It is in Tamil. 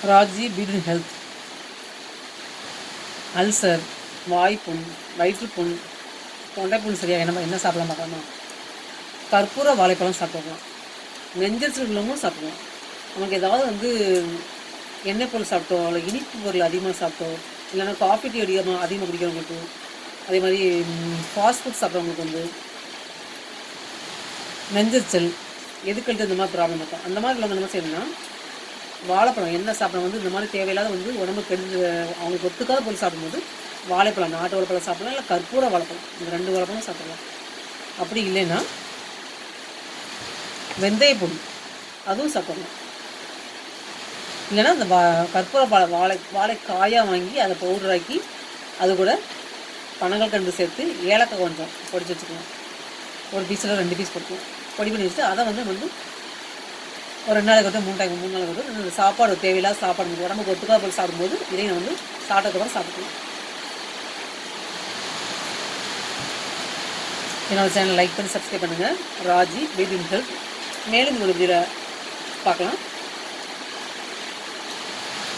Raji beetroot health. அல்சர், வாய்ப்புண், வயிற்றுப்புண், தொண்டைப்புண் சரியாக என்ன சாப்பிடலாம் பார்க்கலாமா? கற்பூர வாழைப்பழம் சாப்பிட்டுக்கலாம். நெஞ்சரிச்சல் உள்ளவங்களும் சாப்பிடுவோம். நமக்கு ஏதாவது எண்ணெய் பொருள் சாப்பிட்டோம், இல்லை இனிப்பு பொருள் அதிகமாக சாப்பிட்டோம், இல்லைன்னா காஃபி டீ அதிகமாக குடிக்கிறவங்களுக்கு, அதே மாதிரி ஃபாஸ்ட் ஃபுட் சாப்பிட்றவங்களுக்கு நெஞ்சரிச்சல், எதுக்கழுத்து இந்த மாதிரி ப்ராப்ளம் இருக்கும். அந்த மாதிரி உள்ளவங்க என்ன செய்யணும்னா, வாழைப்பழம் என்ன சாப்பிட்றவங்க இந்த மாதிரி தேவையில்லாத உடம்பு கெடுது அவங்களுக்கு ஒத்துக்காத பொருள் சாப்பிடும்போது வாழைப்பழம், நாட்டு வாழைப்பழம் சாப்பிடலாம், இல்லை கற்பூர வாழைப்பழம், இந்த 2 வாழைப்பழம் சாப்பிடலாம். அப்படி இல்லைன்னா வெந்தய பொடி அதுவும் சாப்பிடலாம். இல்லைன்னா அந்த கற்பூர வாழைக்காயாக வாங்கி அதை பவுடராக்கி அது கூட பனங்கள் கண்டு சேர்த்து ஏலக்காய் கொஞ்சம் பொடிச்சு வச்சுக்கலாம். ஒரு பீஸில் 2 பீஸ் போட்டுக்கலாம். பொடி பண்ணி வச்சுட்டு அதை ஒரு 2 நாளைக்கு வந்து 3 நாளைக்கு வந்து சாப்பாடு தேவையில்லாத சாப்பாடு உடம்புக்கு ஒத்துக்காத போய் சாப்பிடும்போது இதையும் சாப்பிட்டதுக்கப்புறம் சாப்பிட்டுக்கலாம். என்னோடய சேனல் லைக் பண்ணி சப்ஸ்கிரைப் பண்ணுங்கள். Raji beetroot health. மேலும் ஒரு வீடியோவில் பார்க்கலாம்.